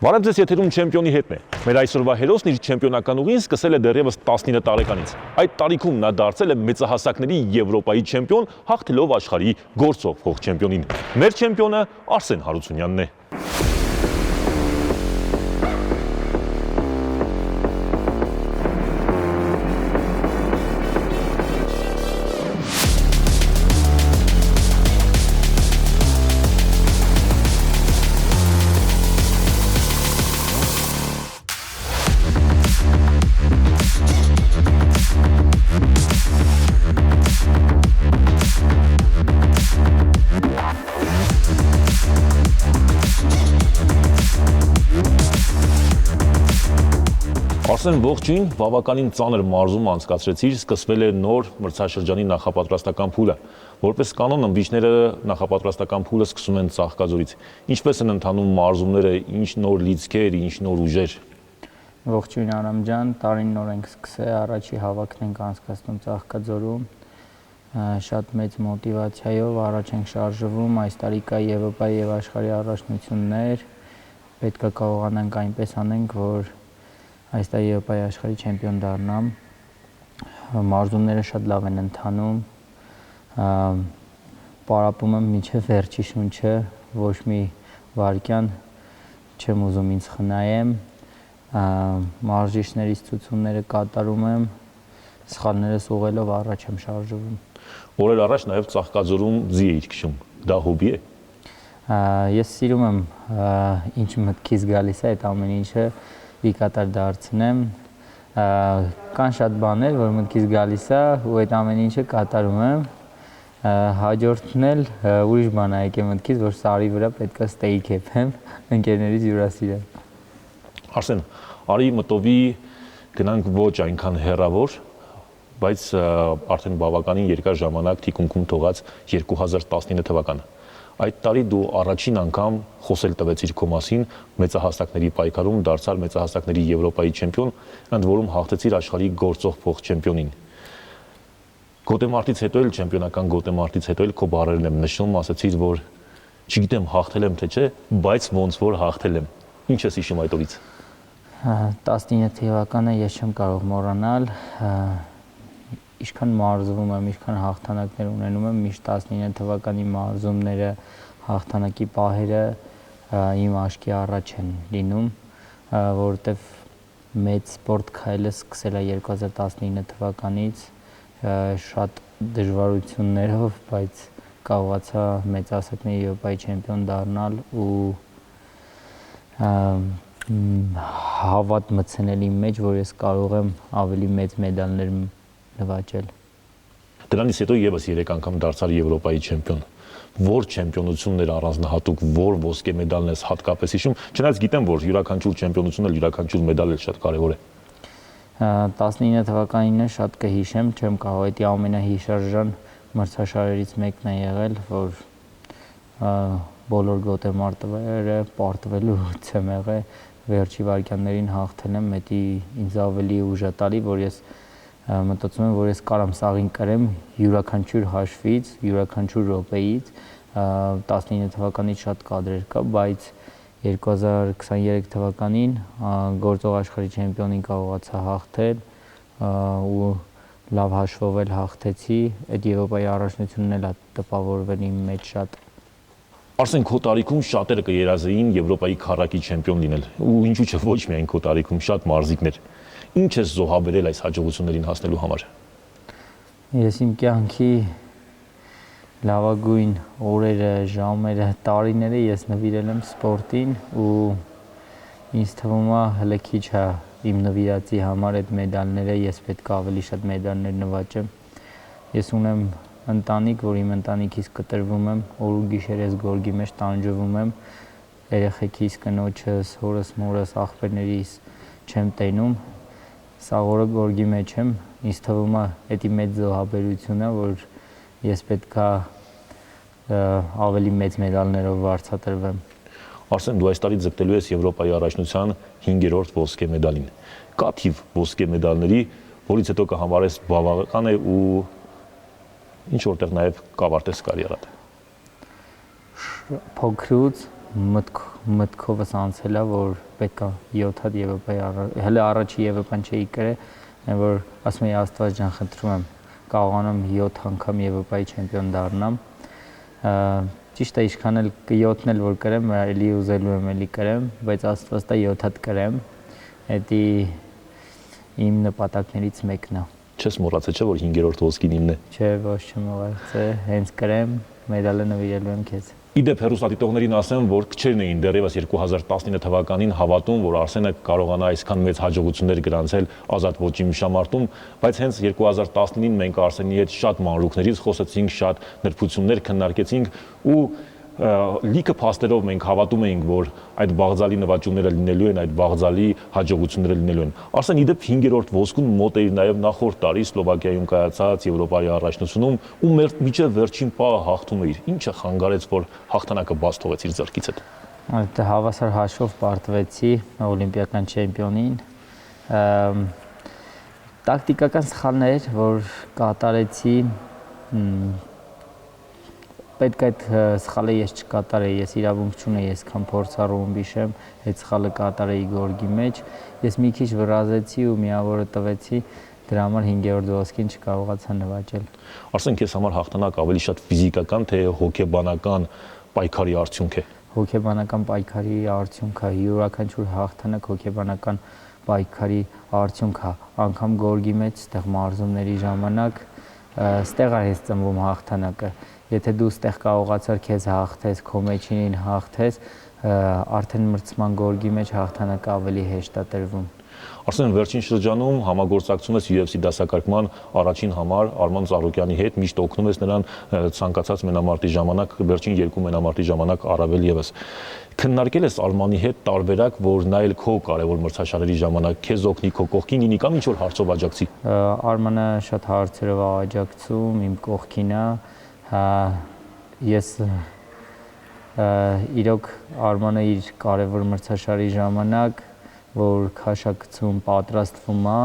Բարև ձեզ, եթերում չեմպիոնի հետն է։ Մեր այսօրվա հերոսն իր չեմպիոնական ուղին սկսել է դեռևս 19 տարեկանից։ Այդ տարիքում նա դարձել է մեծահասակների Եվրոպայի չեմպիոն, հաղթելով աշխարհի գործող փոխ չեմպիոնին։ Մեր չեմպիոնը Արսեն Հարությունյանն է։ Արսեն, ողջույն, բավականին ծանր մարզում անցկացրեցիր, սկսվել է նոր մրցաշրջանի նախապատրաստական փուլը։ Որպես կանոն ըմբիշները նախապատրաստական փուլը սկսում են Ծաղկաձորից։ Ինչպես են ընթանում մարզումները, ինչ նոր լիցքեր, ինչ նոր ուժեր։ Ողջույն Արամ ջան, տարին նոր ենք սկսել, առաջի հավաքն ենք անցկացնում Ծաղկաձորում։ Շատ մեծ մոտիվացիայով առաջ ենք շարժվում, այս տարի կա Եվրոպայի եւ աշխարհի առաջնություններ, պետք է կարողանանք այնպես անենք, որ այս տարի Եվրոպայի աշխարհի չեմպիոն դառնամ։ Մարզումները շատ լավ են ընթանում։ Պարապում եմ մինչև վերջի շունչը, ոչ մի վայրկյան չեմ ուզում ինձ խնայեմ։ Մարզիչներից ցուցումները կատարում եմ, սխալներս ուղղելով առաջ եմ շարժվում։ Օրեր առաջ նաև Ծաղկաձորում ձի էիր քշում։ Դա հոբի է։ Ես սիրում եմ ինչ մտքից գալիս է այդ ամեն ինչը վիկատար դարձնեմ, կան շատ բաներ, որ մտքից գալիս է ու այդ ամեն ինչը կատարում եմ, հաջորդն էլ ուրիշ բան է եկել մտքից, որ սարի վրա պետք է ստեյք քեփեմ, ընկերներից հյուրասիրեմ։ Արսեն, արի մտովի գնանք ոչ այնքան հեռավոր, բայց արդեն բավականին երկար ժամանակ թիկունքում թողած 2019 թվականը։ Այդ տարի դու առաջին անգամ խոսել տվեցիր քո մասին մեծահասակների պայքարում, դարձար մեծահասակների Եվրոպայի չեմպիոն, ընդ որում հաղթեցիր աշխարհի գործող փոխ չեմպիոնին։ Գոտեմարտից հետո էլ չեմպիոնական գոտեմարտից հետո էլ քո բառերն եմ նշում, ասացիր, որ չգիտեմ հաղթել եմ թե չէ, բայց ոնց որ հաղթել եմ։ Ինչ ես հիշում այդ օրից։ 19 թվականը ես չեմ կարող մոռանալ, ինչքան մարզվում եմ, ինչքան հաղթանակներ ունենում եմ, միշտ 19 թվականի մարզումները, հաղթանակի պահերը իմ աչքի առաջ են լինում, որովհետև մեծ սպորտ քայլը սկսել է 2019 թվականից, շատ դժվարություններով, բայց կարողացա մեծահասակների Եվրոպայի չեմպիոն դառնալ ու հավատ մտցնել իմ մեջ, որ ես կարող եմ ավելի մեծ մեդալներ նվաճել։ Դրանից հետո եւս 3 անգամ դարձար Եվրոպայի չեմպիոն։ Որ չեմպիոնություններ առանձնահատուկ, որ ոսկե մեդալն ես հատկապես հիշում, չնայած գիտեմ, որ յուրաքանչյուր չեմպիոնություն էլ յուրաքանչյուր մեդալ էլ շատ կարևոր է։ 19 թվականին շատ կհիշեմ, չեմ կարող, դա ամենահիշարժան մրցաշարերից մեկն է եղել, որ բոլոր գոտեմարտերը պարտվելուց եմ եղել, վերջի վայրկյաններին հաղթել եմ, դա ինձ ավելի ուժատալի, որ ես մտածում եմ, որ ես կարամ սաղին կրեմ յուրաքանչյուր հաշվից, յուրաքանչյուր րոպեից, 19 թվականից շատ կադրեր կա, բայց 2023 թվականին գործող աշխարհի չեմպիոնին կարողացա հաղթել ու լավ հաշվով էլ հաղթեցի, այդ Եվրոպայի առաջնությունն էլ տպավորվել իմ մեջ շատ։ Արսեն, քո տարիքում շատերը կերազեին Եվրոպայի քառակի չեմպիոն լինել, ու ինչու՞ չէ ոչ միայն քո տարիքում, շատ մարզիկներ։ Ինչ ես զոհաբերել այս հաջողություններին հասնելու համար։ Ես իմ կյանքի լավագույն օրերը, ժամերը, տարիները ես նվիրել եմ սպորտին ու ինձ թվում է հələ քիչ է իմ նվիրածի համար այդ մեդալները, ես պետք է ավելի շատ մեդալներ նվաճեմ։ Ես ունեմ ընտանիք, որ իմ ընտանիքից կտրվում եմ, օր ու գիշեր ես գորգի մեջ տանջվում եմ, երեխեքիս, կնոջս, հորս, մորս, աղբերներիս չեմ տենում, սաղ օրը գորգի մեջ եմ, ինձ թվում է դա մեծ զոհաբերություն է, որ ես պետք է ավելի մեծ մեդալներով վարձատրվեմ։ Արսեն, դու այս տարի ձգտելու ես Եվրոպայի առաջնության 5-րդ ոսկե մեդալին։ Կա թիվ ոսկե մեդալների, որից հետո կհամարես բավական է ու ինչ որտեղ նաև կավարտես կարիերատ։ Փոքրուց մտքովս անցել է, որ պետք է 7 հատ Եվրոպայի հələ առաջի Եվրոպան չէի գրել, որ ասում եի Աստված ջան, խնդրում եմ, կարողանամ 7 անգամ Եվրոպայի չեմպիոն դառնամ։ Ճիշտ է, ինչքան էլ 7-ն էլ որ կրեմ, էլի ուզելու եմ էլի կրեմ, բայց Աստված տա 7 հատ կրեմ։ Դա իմ նպատակներից մեկն է։ Չես մոռացել, չէ՞ որ 5-րդ ոսկին իմն է։ Չէ, ոչ չմոռացա, հենց կրեմ, մեդալը նվիրելու եմ քեզ։ Իդեպ հեռուստադիտողներին ասեմ, որ քչերն էին դեռևս 2019 թվականին հավատում, որ Արսենը կարողանա այսքան մեծ հաջողություններ գրանցել ազատ ոճի մշամարտում, բայց հենց 2019-ին մենք Արսենի հետ շատ մանրուքներից խոսեցինք, շատ նրբություններ քննարկեցինք ու լիքը փաստերով մենք հավատում էինք, որ այդ բաղձալի նվաճումները լինելու են, այդ բաղձալի հաջողությունները լինելու են։ Արսեն իդեպ 5-րդ ոսկուն մոտ էր նաև նախորդ տարի Սլովակիայում կայացած Եվրոպայի առաջնությունում ու մինչև վերջին պահը հաղթում էր։ Ինչը խանգարեց, որ հաղթանակը բաց թողեց իր ձեռքից հետ։ Այդ հավասար հաշվով պարտվեցի օլիմպիական չեմպիոնին։ Տակտիկական սխալներ, որ կատարեցի, պետք է այդ սխալը ես չկատարեի, ես իրավունք չունեի, այսքան փորձառու ըմբիշեմ, այդ սխալը կատարեի գորգի մեջ։ Ես մի քիչ վրազեցի ու միավորը տվեցի, դրա համար 5-րդ ոսկին չկարողացա նվաճել։ Արսեն, քեզ համար հաղթանակ ավելի շատ ֆիզիկական թե հոգեբանական պայքարի արդյունք է։ Հոգեբանական պայքարի արդյունք է, յուրաքանչյուր հաղթանակ հոգեբանական պայքարի արդյունք է, անգամ գորգի մեջ, ստեղ մարզումների ժամանակ, ստեղ է ծնվում հաղթանակը։ Եթե դու ստեղ կարողացար քեզ հաղթես, քո մեջին հաղթես, արդեն մրցման գորգի մեջ հաղթանակը ավելի հեշտ է տրվում։ Արսեն, վերջին շրջանում համագործակցում ես UFC դասակարգման առաջին համար Արման Ծառուկյանի հետ, միշտ օգնում ես նրան ցանկացած մենամարտի ժամանակ, վերջին 2 մենամարտի ժամանակ առավել եւս։ Քննարկել ես Արմանի հետ տարբերակ, որ նա էլ քո կարևոր մրցաշարերի ժամանակ քեզ օգնի, քո կողքին լինի կամ ինչ որ հարցով աջակցի։ Արմանը շատ հարցերով աջակցում, իմ կողքին է։ Ես իրոք Արմանը իր կարևոր մրցաշարի ժամանակ, որ քաշակցում պատրաստվում է,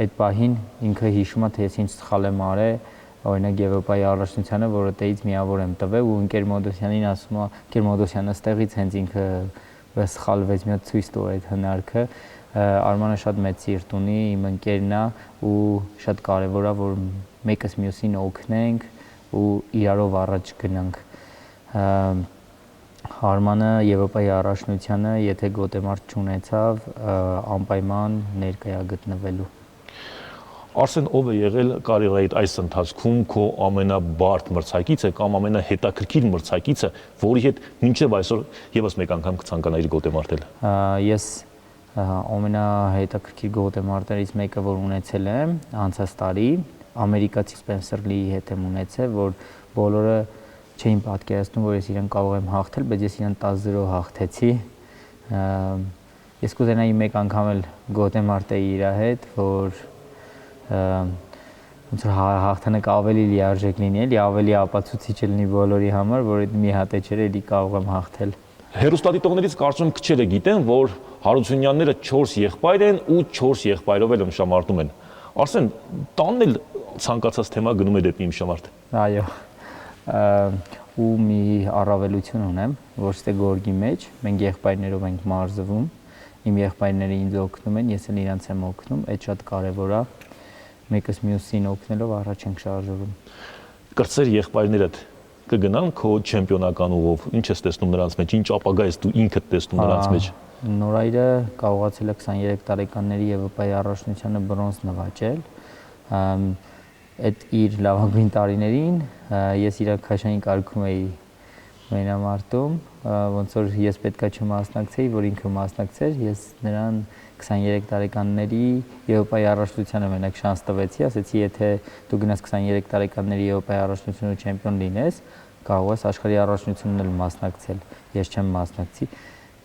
այդ պահին ինքը հիշում է, թե ես ինչ սխալ եմ արել, օրինակ Եվրոպայի առաջնությանը, որը տեից միավոր եմ տվել ու ընկեր Մոդոսյանին ասում է, ընկեր Մոդոսյանը ստեղից հենց ինքը սխալվեց, մի հատ ցույց տուր այդ հնարքը։ Արմանը շատ մեծ սիրտ ունի, իմ ընկերն է ու շատ կարևոր է, որ մեկս մյուսին օգնենք ու իրարով առաջ գնանք։ Արմանը Եվրոպայի առաջնությանը, եթե գոտեմարտ չունեցավ, անպայման ներկայ է գտնվելու։ Արսեն, ով է եղել կարիերայիդ այս ընթացքում քո ամենաբարդ մրցակիցը կամ ամենահետաքրքիր մրցակիցը, որի հետ մինչև այսօր եւս մեկ անգամ կցանկանայիր գոտեմարտել։ Ես ամենահետաքրքիր գոտեմարտերից մեկը, որ ունեցել եմ անցած տարի, ամերիկացի Սպենսեր Լիի հետ եմ ունեցել, որ բոլորը չէին պատկերացնում, որ ես իրեն կարող եմ հաղթել, բայց ես իրեն 10-0 հաղթեցի։ Ես կուզենայի մեկ անգամ էլ գոտեմարտեի իր հետ, որ ոնց որ հաղթանակը ավելի լիարժեք լինի, էլի ավելի ապացուցիչ լինի բոլորի համար, որ մի հատ էջեր էլի կարող եմ հաղթել։ Հերոստատիտողներից կարծում քչերը գիտեն, որ Հարությունյանները 4 եղբայր են ու 4 եղբայրով էլ ըմշամարտում են։ Արսեն, տանն էլ ցանկացած թեմա գնում է դեպի ըմշամարտ։ Այո։ Ու մի առավելություն ունեմ, որ ստե գորգի մեջ մենք եղբայրներով ենք մարզվում, իմ եղբայրները ինձ օգնում են, ես էլ իրանց եմ օգնում, այդ շատ կարևոր է։ Մեկս մյուսին օգնելով առաջ ենք շարժվում։ Կրծեր եղբայրներդ կգնան քո չեմպիոնական ուղով, ինչ ես տեսնում նրանց մեջ, ինչ ապագա ես դու ինքդ տեսնում նրանց մեջ։ Նորայրը կարողացել է 23 տարեկանների Եվրոպայի առաջնությանը բրոնզ նվաճել։ Այդ իր լավագույն տարիներին ես իր քաշային կարգում էի մենամարտում, ոնց որ ես պետքա չմասնակցեի, որ ինքը մասնակցեր, ես նրան 23 տարեկանների Եվրոպայի առաջնությանը մենակ շանս տվեցի, ասեցի, եթե դու գնաս 23 տարեկանների Եվրոպայի առաջնությունում չեմպիոն լինես, կարող ես աշխարհի առաջնությունն էլ մասնակցել, ես չեմ մասնակցի,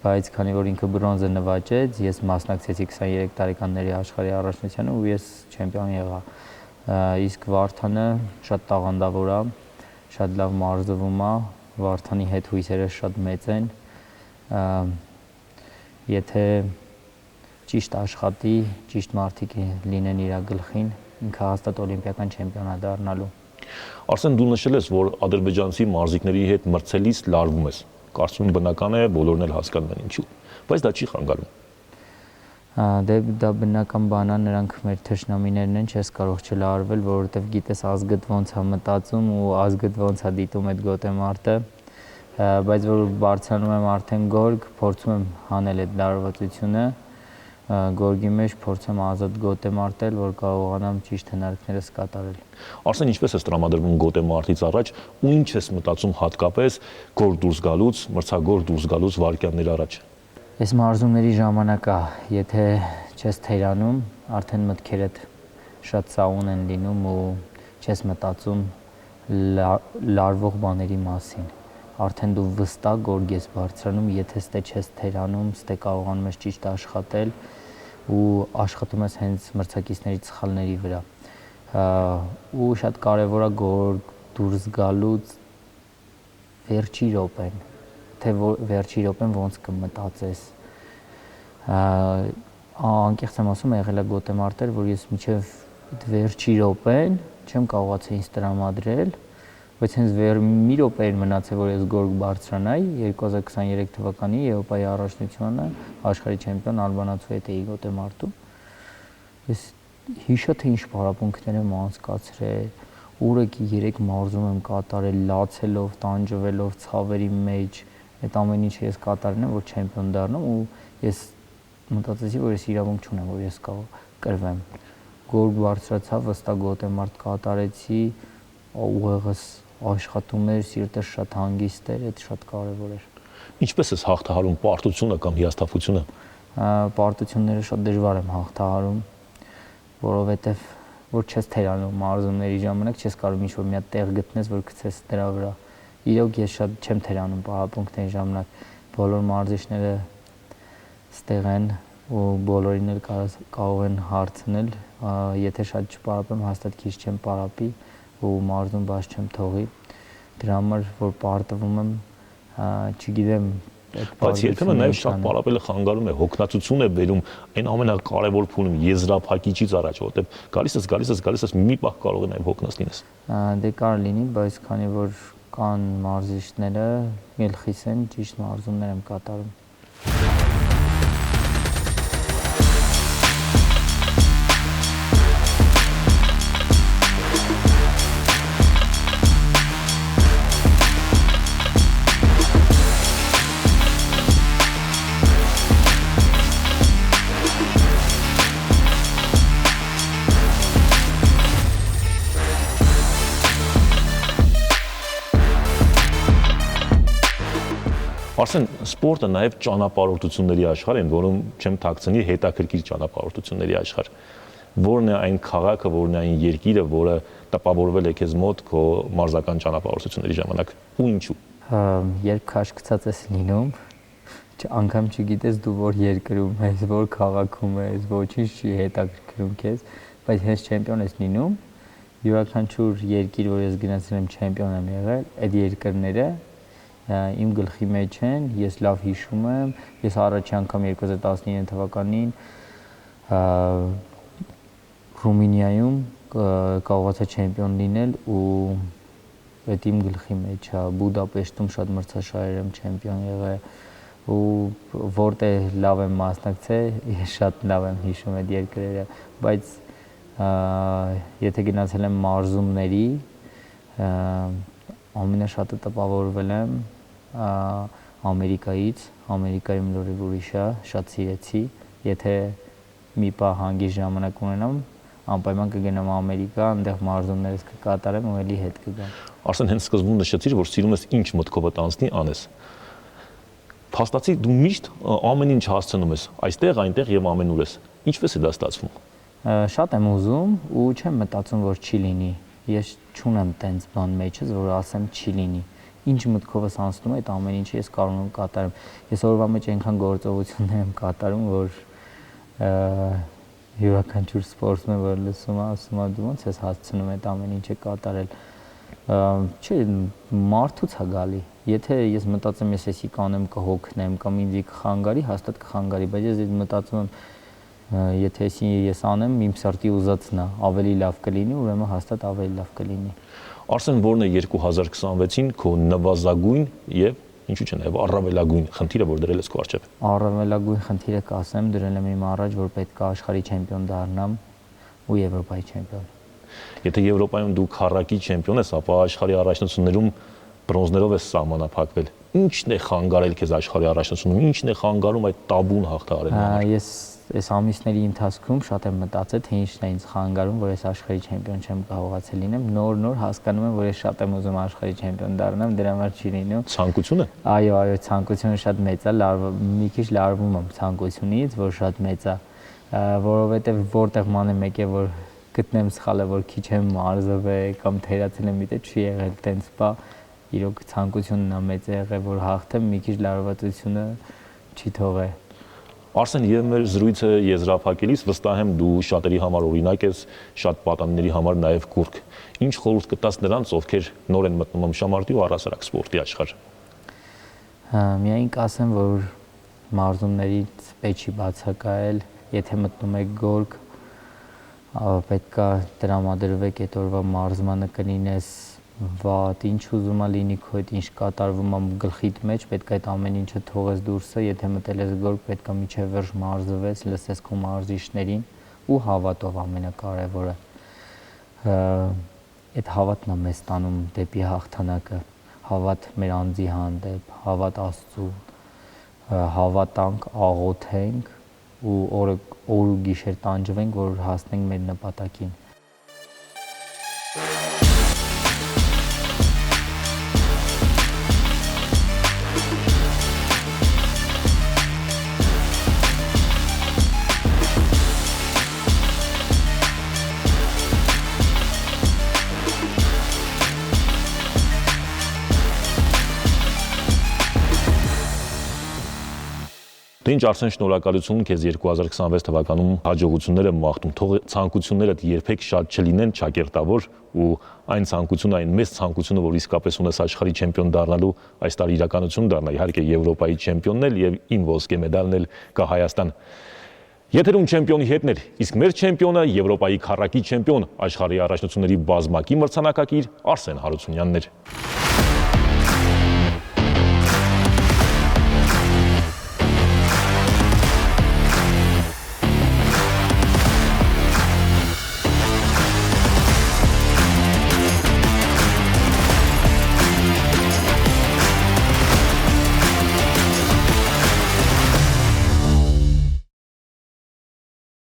բայց քանի որ ինքը բրոնզը նվաճեց, ես մասնակցեցի 23 տարեկանների աշխարհի առաջնությանը ու ես չեմպիոն եղա։ Իսկ Վարդանը շատ տաղանդավոր է, շատ լավ մարզվում է, Վարդանի հետ հույսերը շատ մեծ են։ Եթե ճիշտ աշխատի, ճիշտ մարդիկ լինեն իր գլխին, ինքը հաստատ օլիմպիական չեմպիոն է դառնալու։ Արսեն, դու նշել ես, որ ադրբեջանցի մարզիկների հետ մրցելիս լարվում ես։ Կարծում եմ բնական է, բոլորն էլ հասկանում են ինչու, բայց դա չի խանգարում։ Դե դա բնական բան է, նրանք մեր թշնամիներն են, չես կարող չլարվել, որովհետև գիտես ազգդ ոնց է մտածում ու ազգդ ոնց է դիտում այդ գոտեմարտը, բայց որ բարձրանում եմ արդեն գորգ, փորձում եմ հանել այդ լարվածությունը, գորգի մեջ փորձեմ ազատ գոտեմարտել, որ կարողանամ ճիշտ հնարքներս կատարել։ Արսեն, ինչպես ես տրամադրվում գոտեմարտից առաջ ու ինչ ես մտածում հատկապես գորգ դուրս գալուց, մրցագորգ դուրս գալուց վայրկյաններ առաջ։ Այս մարզումների ժամանակա, եթե չես թերանում, արդեն մտքերդ շատ սաուն են լինում ու չես մտածում լարվող բաների մասին։ Արդեն դու վստահ գորգ ես բարձրանում, եթե ստե չես թերանում, ստե կարողանում ես ճիշտ աշխատել ու աշխատում ես հենց մրցակիցների սխալների վրա։ Ու շատ կարևոր է գորգ դուրս գալուց վերջի րոպեն, թե վերջի րոպեն ոնց կմտածես։ Անկեղծ եմ ասում, եղել է գոտեմարտեր, որ ես մինչև վերջի րոպեն չեմ կարողացել ինձ տրամադրել, բայց հենց մի րոպե էր մնացել, որ ես գորգ բարձրանայի 2023 թվականի Եվրոպայի առաջնությունը աշխարհի չեմպիոն ալբանացու հետ էի գոտեմարտում։ Ես հիշա թե ինչ պարապմունքներ եմ անցկացրել, օրը 3 մարզում եմ կատարել, լացելով, տանջվելով, ցավերի մեջ, այդ ամեն ինչը ես կատարել եմ, որ չեմպիոն դառնամ ու ես մտածեցի, որ ես իրավունք չունեմ, որ ես կրվեմ։ Գորգ բարձրացա, վստահ գոտեմարտ կատարեցի, ուղեղս աշխատում էր, սիրտս շատ հանգիստ էր, այդ շատ կարևոր էր։ Ինչպես ես հաղթահարում պարտությունը կամ հիասթափությունը։ Պարտությունները շատ դժվար եմ հաղթահարում, որովհետև որ չես թերանում մարզումների ժամանակ, չես կարող ինչ-որ մի հատ տեղ գտնես, որ գցես դրա վրա։ Իրոք ես շատ չեմ թերանում պարապմունքների ժամանակ, բոլոր մարզիչները ստեղ են ու բոլորին էլ կարող են հարցնել, եթե շատ չպարապեմ, հաստատ քիչ չեմ պարապի ու մարզում բաց չեմ թողի։ Դրա համար որ պարտվում եմ, չգիտեմ, բայց երբեմն նաև շատ պարապելը խանգարում է, հոգնածություն է բերում այն ամենակարևոր փուլում եզրափակիչից առաջ, որովհետև գալիս ես մի պահ կարող է նաև հոգնած լինես։ Դե կարող լինի, բայց քանի որ կան մարզիչները, գլխիս են, ճիշտ մարզումներ եմ կատարում։ Արսեն, սպորտը նաև ճանապարհորդությունների աշխարհ է, որում չեմ թաքցնի հետաքրքիր ճանապարհորդությունների աշխարհ։ Որն է այն քաղաքը, որն է այն երկիրը, որը տպավորվել է քեզ մոտ քո մարզական ճանապարհորդությունների ժամանակ ու ինչու։ Երբ քաշքցած ես լինում, անգամ չգիտես դու որ երկրում ես, որ քաղաքում ես, ոչինչ չի հետաքրքրում քեզ, բայց հենց չեմպիոն ես լինում, յուրաքանչյուր երկիր, որ ես գնացել եմ չեմպիոն եմ եղել, այդ երկրները իմ գլխի մեջ են, ես լավ հիշում եմ, ես առաջի անգամ 2019 թվականին Ռումինիայում կարողացա չեմպիոն լինել ու այդ իմ գլխի մեջ է, Բուդապեշտում շատ մրցաշարեր եմ չեմպիոն եղել ու որտեղ լավ եմ մասնակցել, ես շատ լավ եմ հիշում այդ երկրերը, բայց եթե գնացել եմ մարզումների, ամենաշատը տպավորվել եմ Ամերիկայից, Ամերիկայում լրիվ ուրիշ է, շատ սիրեցի, եթե մի պահ հանգիստ ժամանակ ունենամ, անպայման կգնամ Ամերիկա, այնտեղ մարզումներս կկատարեմ ու էլի հետ կգամ։ Արսեն, հենց սկզբում նշեցիր, որ սիրում ես ինչ մտքովդ անցնի անես։ Փաստացի դու միշտ ամեն ինչ հասցնում ես, այստեղ, այնտեղ եւ ամենուր ես։ Ինչպես է դա ստացվում։ Շատ եմ ուզում ու չեմ մտածում, որ չի լինի։ Ես չունեմ տենց բան մեջս, որ ասեմ չի լինի։ Ինչ մտքովս անցնում է, այդ ամեն ինչը ես կարող եմ կատարեմ։ Ես օրվա մեջ այնքան գործողություններ եմ կատարում, որ յուրաքանչյուր սպորտսմեն, որ լսում է, ասում է դու ոնց ես հասցնում այդ ամեն ինչը կատարել։ Չէ, մարդուց է գալի։ Եթե ես մտածեմ, ես էսի կանեմ կհոգնեմ կամ ինձ կխանգարի, հաստատ կխանգարի, բայց ես մտածում եմ, եթե ես անեմ, իմ սրտի ուզածն է, ավելի լավ կլինի, ուրեմն հաստատ ավելի լավ կլինի։ Արսեն, որն է 2026-ին քո նվազագույն եւ ինչու՞ չէ նաև առավելագույն խնդիրը, որ դրել ես քո առջև։ Առավելագույն խնդիրը կասեմ, դրել եմ իմ առաջ, որ պետք է աշխարհի չեմպիոն դառնամ ու Եվրոպայի չեմպիոն։ Եթե Եվրոպայում դու քառակի չեմպիոն ես, ապա աշխարհի առաջնություններում բրոնզներով ես սահմանափակվել։ Ի՞նչն է խանգարել քեզ աշխարհի առաջնությունում, ի՞նչն է խանգարում այդ տաբուն հաղթահարել։ Ես այս ամիսների ընթացքում շատ եմ մտածել, թե ինչն է ինձ խանգարում, որ ես աշխարհի չեմպիոն չեմ կարողացել լինեմ։ Նոր հասկանում եմ, որ ես շատ եմ ուզում աշխարհի չեմպիոն դառնամ, դրա համար չի լինում։ Ցանկությունը։ Այո, ցանկությունը շատ մեծ է, մի քիչ լարվում եմ ցանկությունից, որ շատ մեծ է, որովհետև որտեղ մանե մեկ է, որ գտնեմ սխալը, որ քիչ եմ մարզվել կամ թերացել եմ մի տեղ, չի եղել տենց բա, իրոք ցանկությունն է մեծ եղել, որ հաղթեմ, մի քիչ լարվածությունը չի թողել։ Արսեն, եւ մեր զրույցը եզրափակելիս վստահ եմ դու շատերի համար օրինակ ես, շատ պատանիների համար նաեւ կուրք։ Ինչ խորհուրդ կտաս նրանց, ովքեր նոր են մտնում շամարտի ու առհասարակ սպորտի աշխարհ։ Միայն կասեմ, որ մարզումներից պետք չի բացակայել, եթե մտնում եք գորգ, պետք է տրամադրվեք այդ օրվա մարզմանը կլինես վատ, ինչ ուզում է լինի քո հետ, ինչ կատարվում է գլխիդ մեջ, պետք է այդ ամեն ինչը թողես դուրսը, եթե մտել ես գորգ, պետք է միջև վերջ մարզվես, լսես քո մարզիչներին ու հավատով ամենակարևորը։ Այդ հավատն է մեզ տանում դեպի հաղթանակը, հավատ մեր անձի հանդեպ, հավատ Աստծու, հավատանք, աղոթենք ու օր ու գիշեր տանջվենք, որ հասնենք մեր նպատակին։ Դե ինչ Արսեն, շնորհակալություն քեզ 2026 թվականում հաջողությունները մաղթում, թող ցանկություններդ երբեք շատ չլինեն ճակերտավոր ու այն ցանկությունը, այն մեծ ցանկությունը, որ իսկապես ունես աշխարհի չեմպիոն դառնալու, այս տարի իրականություն դառնա, իհարկե Եվրոպայի չեմպիոնն էլ եւ 9 ոսկե մեդալն էլ կա Հայաստան։ Եթերում չեմպիոնի հետներ, իսկ մեր չեմպիոնը Եվրոպայի քառակի չեմպիոն, աշխարհի առաջնությունների բազմակի մրցանակակիր Արսեն Հարությունյանն էր։